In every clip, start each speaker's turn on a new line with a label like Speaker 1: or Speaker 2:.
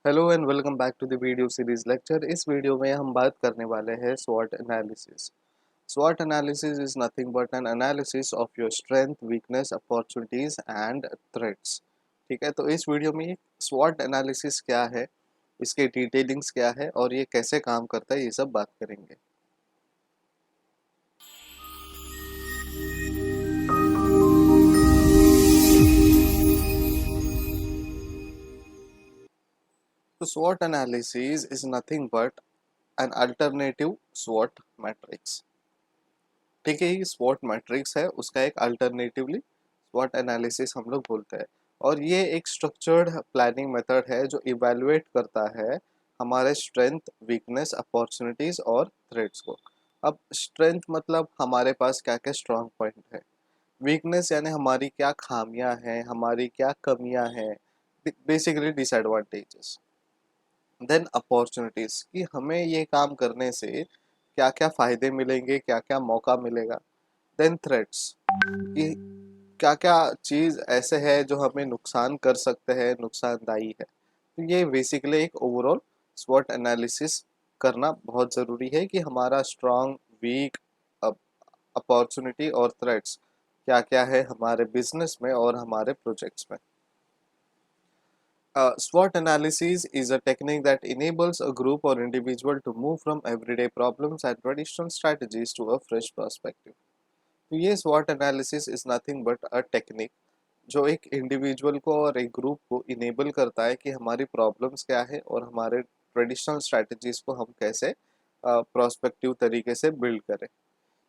Speaker 1: Hello and welcome back to the video series lecture. इस video में हम बात करने वाले हैं स्वॉट एनालिसिस। स्वॉट analysis is nothing but an analysis of your strength, weakness, opportunities and threats. ठीक है, तो इस वीडियो में स्वॉट एनालिसिस क्या है, इसके डिटेलिंग्स क्या है और ये कैसे काम करता है, ये सब बात करेंगे। तो स्वॉट analysis is nothing but an alternative स्वॉट matrix. ठीक है, ये स्वॉट मैट्रिक्स है, उसका एक अल्टरनेटिवली स्वॉट एनालिसिस हम लोग बोलते हैं। और ये एक स्ट्रक्चर्ड प्लानिंग मेथड है जो इवेलुएट करता है हमारे स्ट्रेंथ, वीकनेस, अपॉर्चुनिटीज और थ्रेट्स को। अब स्ट्रेंथ मतलब हमारे पास क्या क्या स्ट्रांग पॉइंट है, वीकनेस यानी हमारी क्या खामियां हैं, हमारी क्या कमियां हैं, बेसिकली डिसएडवांटेजेस। देन अपॉर्चुनिटीज कि हमें ये काम करने से क्या क्या फायदे मिलेंगे, क्या क्या मौका मिलेगा। देन थ्रेट्स कि क्या क्या चीज़ ऐसे है जो हमें नुकसान कर सकते हैं, नुकसानदायी है। तो ये बेसिकली एक ओवरऑल स्वॉट एनालिसिस करना बहुत ज़रूरी है कि हमारा स्ट्रॉन्ग, वीक, अपॉर्चुनिटी और थ्रेट्स क्या क्या है हमारे बिजनेस में और हमारे प्रोजेक्ट्स में। SWOT analysis is a technique that enables a group or individual to move from everyday problems and traditional strategies to a fresh perspective. तो ये SWOT analysis is nothing but a technique जो एक individual को और एक group को enable करता है कि हमारी प्रॉब्लम्स क्या है और हमारे ट्रेडिशनल स्ट्रैटेजीज को हम कैसे प्रोस्पेक्टिव तरीके से बिल्ड करें।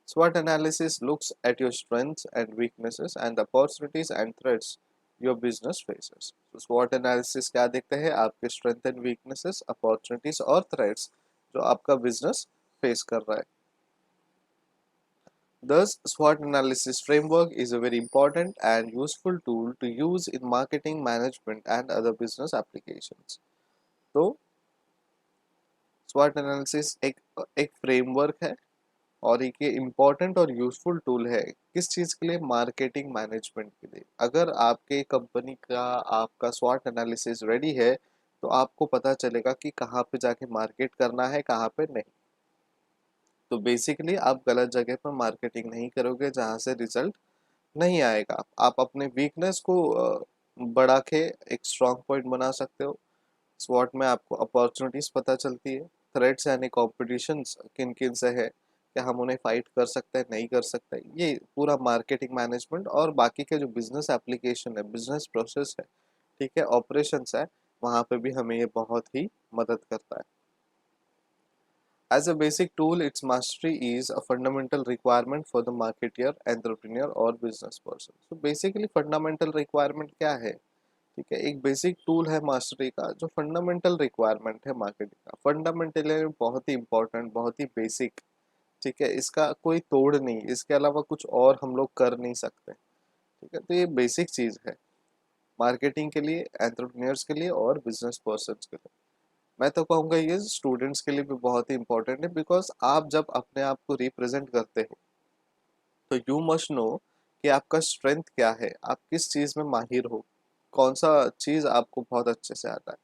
Speaker 1: SWOT analysis looks at your strengths and weaknesses and the opportunities and threats your business faces. So SWOT analysis क्या देखते हैं, आपके strength and weaknesses, opportunities और threats जो आपका business face कर रहा है। Thus, SWOT analysis framework is a very important and useful tool to use in marketing, management and other business applications. तो SWOT analysis एक फ्रेमवर्क है और एक ये इम्पॉर्टेंट और यूजफुल टूल है किस चीज़ के लिए, मार्केटिंग मैनेजमेंट के लिए। अगर आपके कंपनी का आपका स्वॉट एनालिसिस रेडी है तो आपको पता चलेगा कि कहाँ पे जाके मार्केट करना है, कहाँ पे नहीं। तो बेसिकली आप गलत जगह पर मार्केटिंग नहीं करोगे जहाँ से रिजल्ट नहीं आएगा। आप अपने वीकनेस को बढ़ा के एक स्ट्रॉन्ग पॉइंट बना सकते हो। स्वॉट में आपको अपॉर्चुनिटीज पता चलती है, थ्रेट्स यानी कॉम्पिटिशन्स किन किन से है, क्या हम उन्हें फाइट कर सकते हैं, नहीं कर सकते। ये पूरा मार्केटिंग मैनेजमेंट और बाकी के जो बिजनेस एप्लीकेशन है, बिजनेस प्रोसेस है, ठीक है, ऑपरेशंस है, वहाँ पे भी हमें ये बहुत ही मदद करता है। As a basic tool, its mastery is a fundamental requirement for the marketer, entrepreneur और business person. So basically fundamental requirement क्या है? ठीक है, एक बेसिक टूल है मास्टरी का जो फंडामेंटल रिक्वायरमेंट है मार्केटिंग का। फंडामेंटल बहुत ही इंपॉर्टेंट, बहुत ही बेसिक। ठीक है, इसका कोई तोड़ नहीं, इसके अलावा कुछ और हम लोग कर नहीं सकते। ठीक है, तो ये बेसिक चीज़ है मार्केटिंग के लिए, एंटरप्रेन्योर्स के लिए और बिजनेस पर्सन के लिए। मैं तो कहूँगा ये स्टूडेंट्स के लिए भी बहुत ही इंपॉर्टेंट है, बिकॉज आप जब अपने आप को रिप्रेजेंट करते हो तो यू मस्ट नो कि आपका स्ट्रेंथ क्या है, आप किस चीज़ में माहिर हो, कौन सा चीज़ आपको बहुत अच्छे से आता है।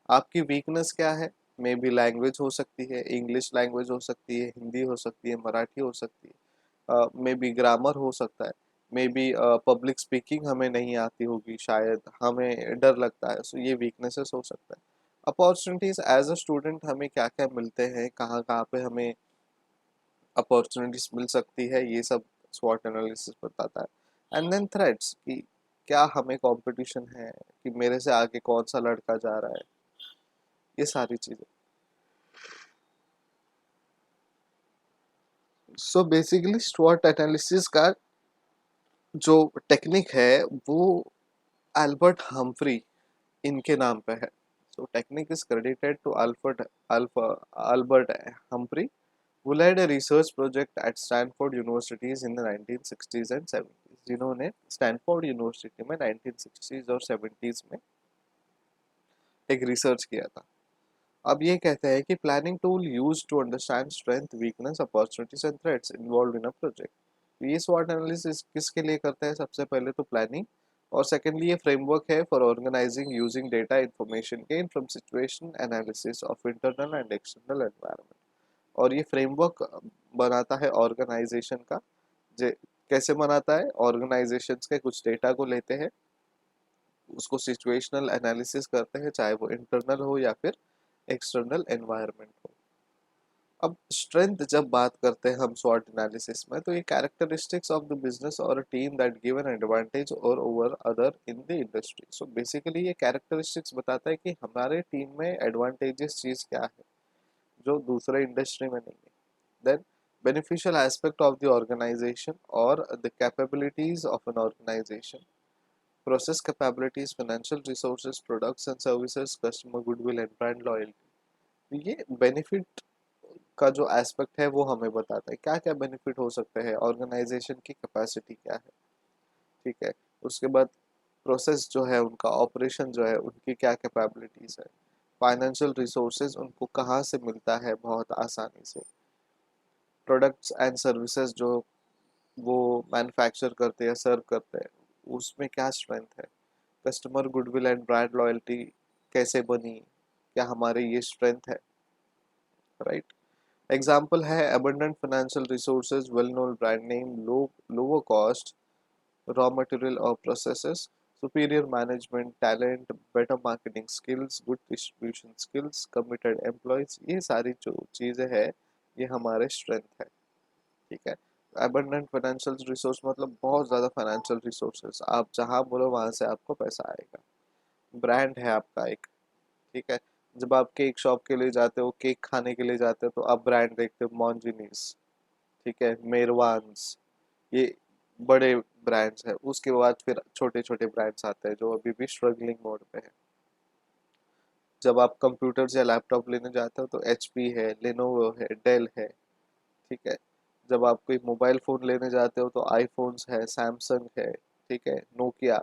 Speaker 1: आपकी वीकनेस क्या है, मे बी लैंग्वेज हो सकती है, इंग्लिश लैंग्वेज हो सकती है, हिंदी हो सकती है, मराठी हो सकती है, मे बी ग्रामर हो सकता है, मे बी पब्लिक स्पीकिंग हमें नहीं आती होगी, शायद हमें डर लगता है, सो ये वीकनेसेस हो सकता है। अपॉर्चुनिटीज़ एज अ स्टूडेंट हमें क्या क्या मिलते हैं, कहाँ कहाँ पे हमें अपॉर्चुनिटीज मिल सकती है, ये सब स्वॉट एनालिसिस बताता है। एंड देन थ्रेट्स कि क्या हमें कंपटीशन है, कि मेरे से आगे कौन सा लड़का जा रहा है, ये सारी चीज़ें। सो बेसिकली स्वॉट एनालिसिस का जो टेक्निक है वो एल्बर्ट हम्फ्री इनके नाम पे है। So technique is credited to Albert Humphrey who led a research project at Stanford Universities in the 1960s and 70s, जिन्होंने स्टैनफोर्ड यूनिवर्सिटी में 1960s और 70s में एक रिसर्च किया था। अब ये कहते हैं कि planning tool use to understand strength, weakness, opportunities and threats involve in a project. तो ये स्वॉट एनालिसिस किसके लिए करते हैं, सबसे पहले तो प्लानिंग और सेकेंडली ये फ्रेमवर्क है for organising using data information gain from situation analysis of internal and external environment. और ये फ्रेमवर्क बनाता है ऑर्गेनाइजेशन का। जे कैसे बनाता है, ऑर्गेनाइजेशंस के कुछ डेटा को लेते हैं, उसको सिचुएशनल एनालिसिस करते हैं, चाहे वो इंटरनल हो या फिर एक्सटर्नल एनवायरनमेंट हो। अब स्ट्रेंथ जब बात करते हैं हम स्वॉट एनालिसिस में, तो ये कैरेक्टरिस्टिक्स ऑफ द बिजनेस और team that give an advantage और over other in the industry. So basically ये कैरेक्टरिस्टिक्स बताता है कि हमारे टीम में एडवांटेजेस चीज क्या है जो दूसरे इंडस्ट्री में नहीं है। Then beneficial aspect of the organization or the capabilities of an organization, process capabilities, financial resources, products and services, customer goodwill and brand loyalty। ये बेनिफिट का जो एस्पेक्ट है वो हमें बताता है क्या क्या बेनिफिट हो सकते हैं, ऑर्गेनाइजेशन की कैपेसिटी क्या है, ठीक है। उसके बाद प्रोसेस जो है उनका, ऑपरेशन जो है उनकी क्या कैपेबिलिटीज है, फाइनेंशियल रिसोर्सेज उनको कहाँ से मिलता है बहुत आसानी से, प्रोडक्ट्स एंड सर्विसेज जो वो मैन्युफैक्चर करते हैं, सर्व करते हैं, उसमें क्या स्ट्रेंथ है, customer goodwill and brand loyalty कैसे बनी, क्या हमारे ये स्ट्रेंथ है, राइट। एग्जाम्पल है abundant financial resources, well known brand name, lower cost raw material or processes, superior management talent, better marketing skills, good distribution skills, committed employees, ये सारी जो चीज़ें हैं ये हमारे स्ट्रेंथ है, ठीक है। abundant financial resource मतलब बहुत ज़्यादा फाइनेंशियल रिसोर्सेज, आप जहाँ बोलो वहाँ से आपको पैसा आएगा। ब्रांड है आपका एक, ठीक है। जब आप केक शॉप के लिए जाते हो, केक खाने के लिए जाते हो, तो आप ब्रांड देखते हो, मॉन्जिनीस, ठीक है, मेरवान्स, ये बड़े ब्रांड्स हैं। उसके बाद फिर छोटे छोटे ब्रांड्स आते हैं जो अभी भी स्ट्रगलिंग मोड पे है। जब आप कंप्यूटर्स या लैपटॉप लेने जाते हो तो एचपी है, लेनोवो है, डेल है, ठीक है। जब आप कोई मोबाइल फ़ोन लेने जाते हो तो आईफोन्स है, सैमसंग है, ठीक है, नोकिया,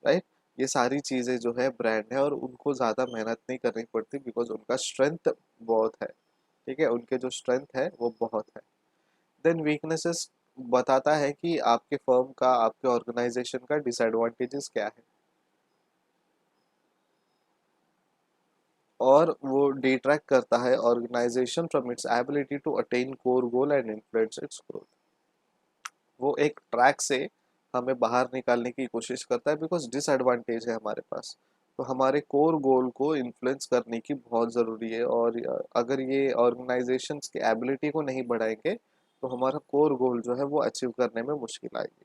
Speaker 1: राइट। ये सारी चीज़ें जो है ब्रांड है और उनको ज़्यादा मेहनत नहीं करनी पड़ती बिकॉज उनका स्ट्रेंथ बहुत है, ठीक है, उनके जो स्ट्रेंथ है वो बहुत है। देन वीकनेसेस बताता है कि आपके फर्म का, आपके ऑर्गेनाइजेशन का डिसएडवांटेजेस क्या है, और वो डिट्रैक्ट करता है organisation from its ability to attain core goal and influence its growth. वो एक ट्रैक से हमें बाहर निकालने की कोशिश करता है बिकॉज डिसएडवांटेज है हमारे पास। तो हमारे कोर गोल को इन्फ्लुएंस करने की बहुत ज़रूरी है, और अगर ये ऑर्गेनाइजेशंस की एबिलिटी को नहीं बढ़ाएंगे तो हमारा कोर गोल जो है वो अचीव करने में मुश्किल आएगी।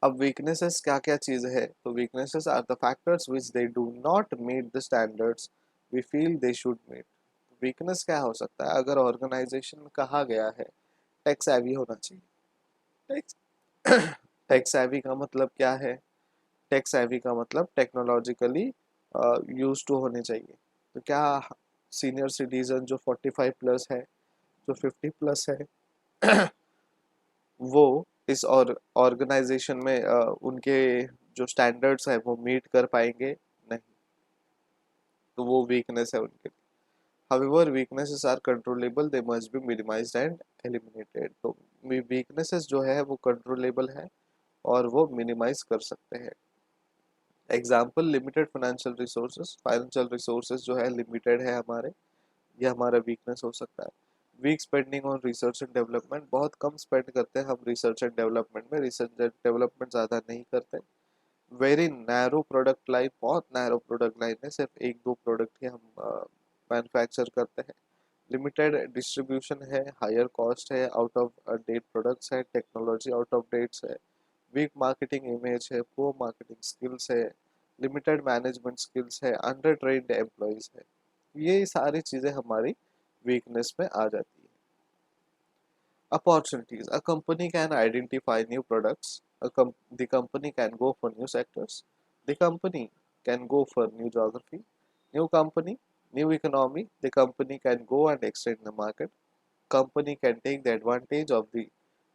Speaker 1: अब वीकनेसेस क्या क्या चीज़ है, तो weaknesses are the factors which they do not meet the standards we feel they should meet. Weakness क्या हो सकता है, अगर ऑर्गेनाइजेशन में कहा गया है टेक savvy होना चाहिए। टेक टेक savvy का मतलब क्या है, टेक savvy का मतलब टेक्नोलॉजिकली यूज टू होने चाहिए। तो क्या सीनियर सिटीजन जो 45 प्लस है, जो 50 प्लस है, वो इस और ऑर्गेनाइजेशन में उनके जो स्टैंडर्ड्स है वो मीट कर पाएंगे? नहीं। तो वो वीकनेस है उनके लिए। However, weaknesses are controllable, they must be minimized and eliminated। तो weaknesses जो है वो controllable है और वो minimize कर सकते हैं। Example limited financial resources, financial resources जो है लिमिटेड है हमारे, ये हमारा वीकनेस हो सकता है। Weak spending on research and development, बहुत कम स्पेंड करते हैं हम रिसर्च एंड डेवलपमेंट में, रिसर्च एंड डेवलपमेंट ज़्यादा नहीं करते। वेरी नैरो प्रोडक्ट लाइन, बहुत नैरो प्रोडक्ट लाइन है, सिर्फ एक दो प्रोडक्ट ही हम मैन्युफैक्चर करते हैं। लिमिटेड डिस्ट्रीब्यूशन है, हायर कॉस्ट है, आउट ऑफ डेट प्रोडक्ट्स है, टेक्नोलॉजी आउट ऑफ डेट्स है, वीक मार्केटिंग इमेज है, पुअर मार्केटिंग स्किल्स है, लिमिटेड मैनेजमेंट स्किल्स है, अंडर ट्रेन्ड एम्प्लॉयज है। ये सारी चीज़ें हमारी वीकनेस में आ जाती है। Opportunities, a company can identify new products, the company can go for new sectors, the company can go for new geography, new company, new economy, the company can go and extend the market, company can take the advantage of the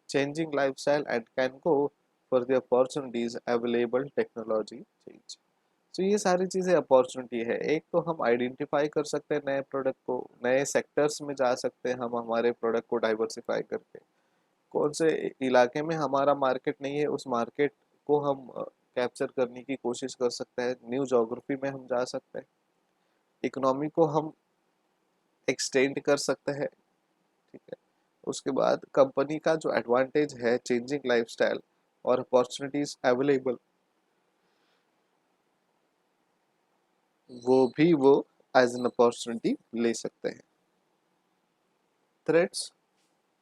Speaker 1: changing lifestyle and can go for the opportunities available technology change। तो ये सारी चीज़ें opportunity है। एक तो हम identify कर सकते हैं नए प्रोडक्ट को, नए सेक्टर्स में जा सकते हैं हम हमारे प्रोडक्ट को डाइवर्सिफाई करके, कौन से इलाके में हमारा मार्केट नहीं है उस मार्केट को हम कैप्चर करने की कोशिश कर सकते हैं, न्यू जोग्राफी में हम जा सकते हैं, इकोनॉमी को हम एक्सटेंड कर सकते हैं। ठीक है, उसके बाद कंपनी का जो एडवांटेज है चेंजिंग लाइफस्टाइल और अपॉर्चुनिटीज अवेलेबल, वो एज एन अपॉर्चुनिटी ले सकते हैं। थ्रेट्स,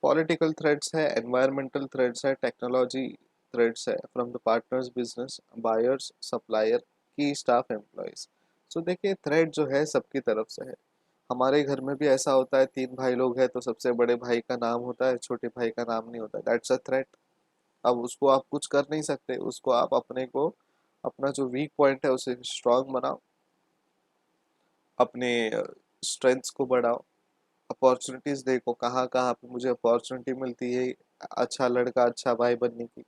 Speaker 1: पॉलिटिकल थ्रेट्स है, एनवायरमेंटल थ्रेट्स है, टेक्नोलॉजी थ्रेट्स है from the partners business, buyers, supplier, की स्टाफ, एम्प्लॉयज। सो देखिए थ्रेट जो है सबकी तरफ से है। हमारे घर में भी ऐसा होता है, तीन भाई लोग हैं तो सबसे बड़े भाई का नाम होता है, छोटे भाई का नाम नहीं होता, दैट्स अ थ्रेट। अब उसको आप कुछ कर नहीं सकते, उसको आप अपने को, अपना जो वीक पॉइंट है उसे स्ट्रांग बनाओ, अपने स्ट्रेंथ्स को बढ़ाओ, अपॉर्चुनिटीज देखो कहाँ कहाँ पे मुझे अपॉर्चुनिटी मिलती है, अच्छा लड़का अच्छा भाई बनने की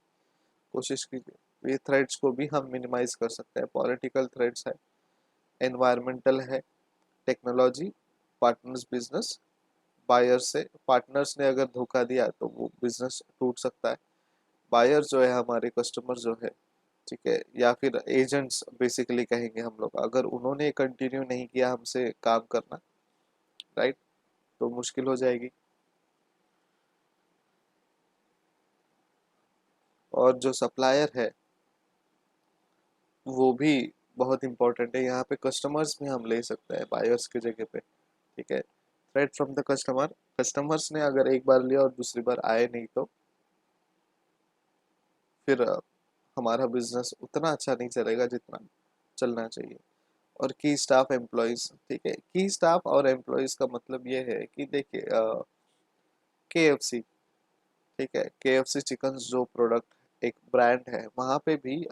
Speaker 1: कोशिश कीजिए। ये थ्रेट्स को भी हम मिनिमाइज कर सकते हैं। पॉलिटिकल थ्रेट्स है, एनवायरमेंटल है, टेक्नोलॉजी, पार्टनर्स बिजनेस, बायर से, पार्टनर्स ने अगर धोखा दिया तो वो बिजनेस टूट सकता है। बायर जो है हमारे कस्टमर जो है, ठीक है, या फिर एजेंट्स बेसिकली कहेंगे हम लोग, अगर उन्होंने कंटिन्यू नहीं किया हमसे काम करना, राइट, तो मुश्किल हो जाएगी। और जो सप्लायर है वो भी बहुत इंपॉर्टेंट है। यहाँ पे कस्टमर्स भी हम ले सकते हैं बायर्स की जगह पे। ठीक है, threat from the customer, customers ने अगर एक बार लिया और दूसरी बार आए नहीं तो फिर हमारा बिजनेस उतना अच्छा नहीं चलेगा जितना चलना चाहिए। और की स्टाफ एम्प्लॉयज, ठीक है, की स्टाफ और एम्प्लॉयज का मतलब ये है कि देखिए KFC, ठीक है, KFC चिकन जो प्रोडक्ट एक ब्रांड है, वहाँ पे भी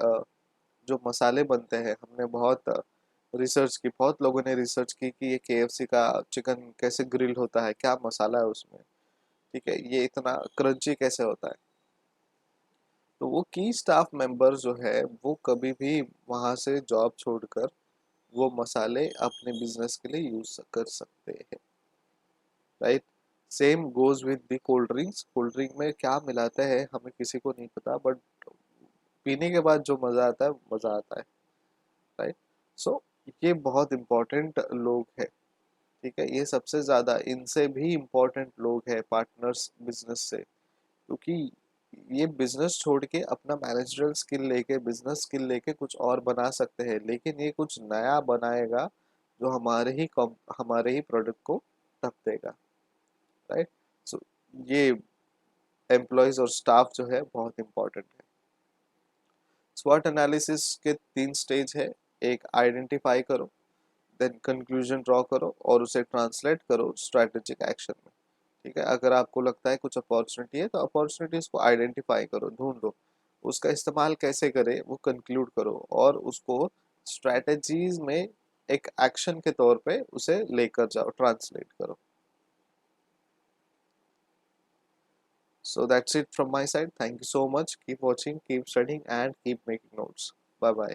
Speaker 1: जो मसाले बनते हैं, हमने बहुत रिसर्च की, बहुत लोगों ने रिसर्च की कि ये KFC का चिकन कैसे ग्रिल होता है, क्या मसाला है उसमें, ठीक है, ये इतना क्रंची कैसे होता है। तो वो की स्टाफ मेंबर जो है वो कभी भी वहां से जॉब छोड़कर वो मसाले अपने बिजनेस के लिए यूज कर सकते हैं, right. Same goes with the cold drinks, cold drink में क्या मिलाते हैं हमें किसी को नहीं पता, बट पीने के बाद जो मजा आता है मजा आता है, राइट। सो ये बहुत इम्पोर्टेंट लोग हैं, ठीक है, ये सबसे ज्यादा इनसे भी इम्पोर्टेंट लोग हैं पार्टनर्स बिजनेस से, क्योंकि ये बिजनेस छोड़ के अपना मैनेजरल स्किल लेके, बिजनेस स्किल लेके कुछ और बना सकते हैं, लेकिन ये कुछ नया बनाएगा जो हमारे ही प्रोडक्ट को ढक देगा, राइट। सो ये एम्प्लॉयज और स्टाफ जो है बहुत इंपॉर्टेंट है। स्वॉट एनालिसिस के तीन स्टेज है। एक, आइडेंटिफाई करो, देन कंक्लूजन ड्रॉ करो और उसे ट्रांसलेट करो स्ट्रेटेजिक एक्शन में। ठीक है, अगर आपको लगता है कुछ अपॉर्चुनिटी है तो अपॉर्चुनिटीज को आइडेंटिफाई करो, ढूंढो, उसका इस्तेमाल कैसे करें वो कंक्लूड करो और उसको स्ट्रेटजीज में एक एक्शन के तौर पे उसे लेकर जाओ, ट्रांसलेट करो। So that's it from my side. Thank you so much. Keep watching, keep studying, and keep making notes. Bye bye.